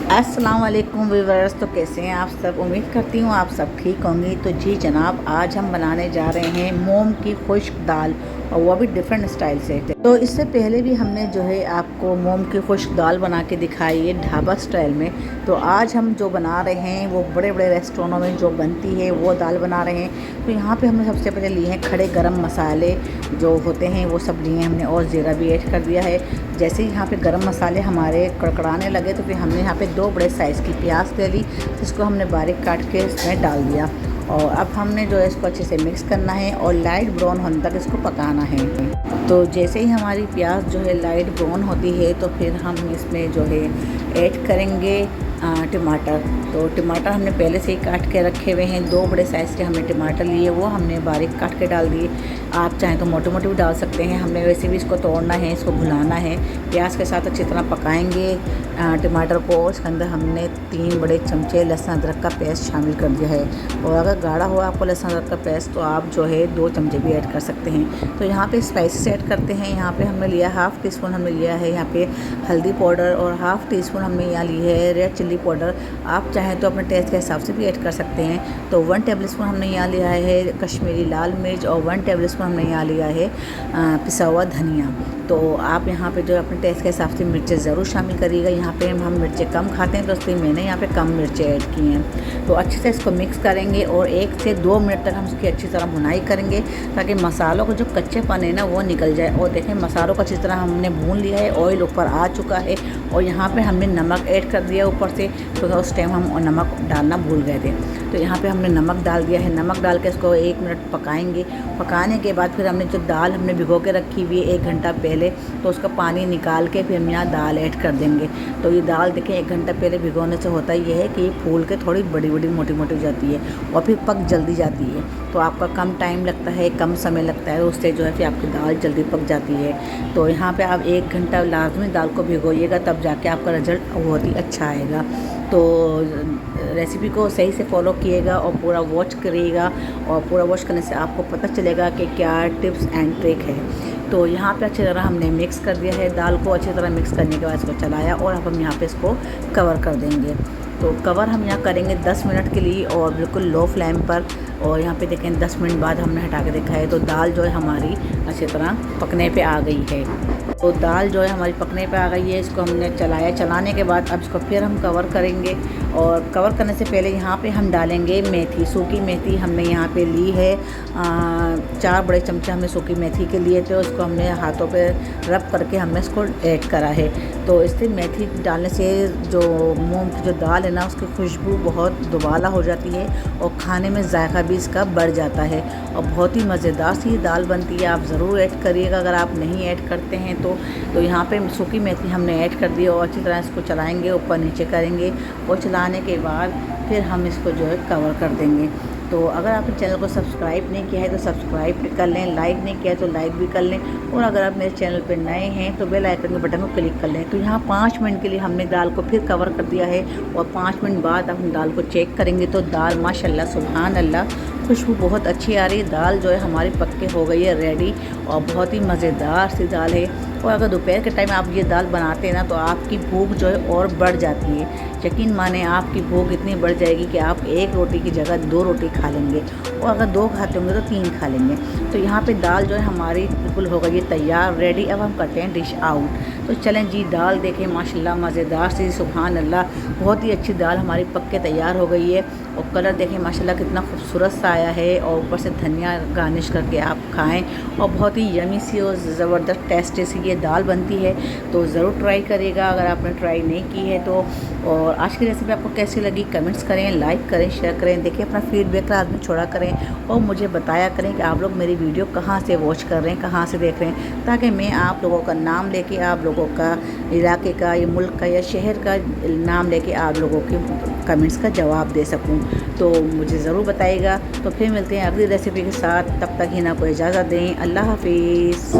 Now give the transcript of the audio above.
अस्सलाम वालेकुम व्यूअर्स। तो कैसे हैं आप सब? उम्मीद करती हूँ आप सब ठीक होंगी। तो जी जनाब, आज हम बनाने जा रहे हैं मूंग की खुश्क दाल, और वो भी डिफरेंट स्टाइल से। तो इससे पहले भी हमने जो है आपको मूंग की खुश्क दाल बना के दिखाई है ढाबा स्टाइल में। तो आज हम जो बना रहे हैं वो बड़े बड़े रेस्टोरेंटों में जो बनती है वो दाल बना रहे हैं। तो यहाँ पे हमने सबसे पहले लिए हैं खड़े गरम मसाले जो होते हैं वो सब लिए हमने, और ज़ीरा भी ऐड कर दिया है। जैसे ही यहाँ पे गरम मसाले हमारे कड़कड़ाने लगे तो फिर हमने यहाँ पे 2 बड़े साइज़ की प्याज ले ली, जिसको हमने बारीक काट के इसमें डाल दिया। और अब हमने जो है इसको अच्छे से मिक्स करना है और लाइट ब्राउन होने तक इसको पकाना है। तो जैसे ही हमारी प्याज जो है लाइट ब्राउन होती है तो फिर हम इसमें जो है ऐड करेंगे टमाटर। तो टमाटर हमने पहले से ही काट के रखे हुए हैं। 2 बड़े साइज़ के हमने टमाटर लिए, वो हमने बारीक काट के डाल दिए। आप चाहें तो मोटे मोटे भी डाल सकते हैं। हमने वैसे भी इसको तोड़ना है, इसको भुनाना है। प्याज के साथ अच्छी तरह पकाएंगे टमाटर को। इसके अंदर हमने 3 बड़े चमचे लहसुन अदरक का पेस्ट शामिल कर दिया है। और अगर गाढ़ा हो आपको लहसुन अदरक का पेस्ट तो आप जो है 2 चमचे भी ऐड कर सकते हैं। तो यहाँ पे स्पाइसेस ऐड करते हैं। यहाँ पे हमने लिया हाफ़ टी स्पून हमने लिया है यहाँ पे हल्दी पाउडर, और हाफ़ टी स्पून हमने यहाँ ली है रेड चिल्ली पाउडर। आप चाहें तो अपने टेस्ट के हिसाब से भी ऐड कर सकते हैं। तो 1 टेबल स्पून हमने यहाँ लिया है कश्मीरी लाल मिर्च, और 1 टेबल स्पून हमने यहाँ लिया है पिसा हुआ धनिया। तो आप यहाँ पे जो अपने टेस्ट के हिसाब से मिर्चें ज़रूर शामिल करिएगा। यहाँ पे हम मिर्चें कम खाते हैं तो इसलिए मैंने यहाँ पे कम मिर्चें ऐड की हैं। तो अच्छे से इसको मिक्स करेंगे और 1 से 2 मिनट तक हम इसकी अच्छी तरह भुनाई करेंगे, ताकि मसालों का जो कच्चेपन है ना वो निकल जाए। और देखें मसालों को अच्छी तरह हमने भून लिया है, ऑयल ऊपर आ चुका है। और यहाँ पे हमने नमक ऐड कर दिया ऊपर से, तो उस टाइम हम नमक डालना भूल गए थे। तो यहाँ पे हमने नमक डाल दिया है। नमक डाल के इसको 1 मिनट पकाएंगे। पकाने के बाद फिर हमने जो दाल हमने भिगो के रखी हुई है 1 घंटा पहले, तो उसका पानी निकाल के फिर हम यहाँ दाल ऐड कर देंगे। तो ये दाल देखें 1 घंटा पहले भिगोने से होता ये है कि ये फूल के थोड़ी बड़ी बड़ी मोटी मोटी हो जाती है और फिर पक जल्दी जाती है। तो आपका कम टाइम लगता है, कम समय लगता है, उससे जो है फिर आपकी दाल जल्दी पक जाती है। तो यहाँ पे आप 1 घंटा लाजमी दाल को भिगोइएगा, तब जाके आपका रिजल्ट बहुत ही अच्छा आएगा। तो रेसिपी को सही से फॉलो किएगा और पूरा वॉच करिएगा, और पूरा वॉच करने से आपको पता चलेगा कि क्या टिप्स एंड ट्रिक है। तो यहाँ पे अच्छी तरह हमने मिक्स कर दिया है दाल को। अच्छी तरह मिक्स करने के बाद इसको चलाया, और अब हम यहाँ पे इसको कवर कर देंगे। तो कवर हम यहाँ करेंगे 10 मिनट के लिए, और बिल्कुल लो फ्लेम पर। और यहाँ पे देखें 10 मिनट बाद हमने हटा के देखा है तो दाल जो है हमारी अच्छी तरह पकने पे आ गई है। तो दाल जो है हमारी पकने पे आ गई है। इसको हमने चलाया, चलाने के बाद अब इसको फिर हम कवर करेंगे। और कवर करने से पहले यहाँ पे हम डालेंगे मेथी, सूखी मेथी हमने यहाँ पे ली है। 4 बड़े चमचे हमने सूखी मेथी के लिए थे, उसको हमने हाथों पे रब करके हमने इसको ऐड करा है। तो इससे मेथी डालने से जो मूंग की जो दाल है ना उसकी खुशबू बहुत दुबाला हो जाती है, और खाने में जायका भी इसका बढ़ जाता है, और बहुत ही मज़ेदार सी दाल बनती है। आप ज़रूर ऐड करिएगा अगर आप नहीं ऐड करते हैं तो यहाँ पे सूखी मेथी हमने ऐड कर दी, और अच्छी तरह इसको चलाएंगे, ऊपर नीचे करेंगे। और चलाने के बाद फिर हम इसको जो है कवर कर देंगे। तो अगर आपने चैनल को सब्सक्राइब नहीं किया है तो सब्सक्राइब भी कर लें, लाइक नहीं किया है तो लाइक भी कर लें, और अगर आप मेरे चैनल पर नए हैं तो बेल आइकन के बटन को क्लिक कर लें। तो यहाँ 5 मिनट के लिए हमने दाल को फिर कवर कर दिया है, और 5 मिनट बाद हम दाल को चेक करेंगे तो दाल माशाल्लाह सुभान अल्लाह खुशबू बहुत अच्छी आ रही है। दाल जो है हमारी पक के हो गई है रेडी, और बहुत ही मज़ेदार सी दाल है। और अगर दोपहर के टाइम आप ये दाल बनाते हैं ना तो आपकी भूख जो है और बढ़ जाती है। यकीन माने आपकी भूख इतनी बढ़ जाएगी कि आप 1 रोटी की जगह 2 रोटी खा लेंगे, और अगर 2 खाते होंगे तो 3 खा लेंगे। तो यहाँ पे दाल जो है हमारी बिल्कुल हो गई है तैयार, रेडी। अब हम करते हैं डिश आउट। तो चलें जी, दाल देखें माशाल्लाह मज़ेदार सी सुभान अल्लाह, बहुत ही अच्छी दाल हमारी पक के तैयार हो गई है। और कलर देखें माशाल्लाह कितना खूबसूरत सा आया है, और ऊपर से धनिया गार्निश करके आप खाएं, और बहुत ही यमी सी और ज़बरदस्त टेस्टी सी ये दाल बनती है। तो ज़रूर ट्राई करिएगा अगर आपने ट्राई नहीं की है तो। और आज की रेसिपी आपको कैसी लगी कमेंट्स करें, लाइक करें, शेयर करें। देखिए अपना फीडबैक रात में छोड़ा करें, और मुझे बताया करें कि आप लोग मेरी वीडियो कहाँ से वॉच कर रहे हैं, कहाँ से देख रहे हैं, ताकि मैं आप लोगों का नाम लेके, आप लोगों का इलाके का या मुल्क का या शहर का नाम लेके आप लोगों के कमेंट्स का जवाब दे सकूं। तो मुझे ज़रूर बताइएगा। तो फिर मिलते हैं अगली रेसिपी के साथ, तब तक ही ना कोई इजाज़त दें। अल्लाह हाफिज़।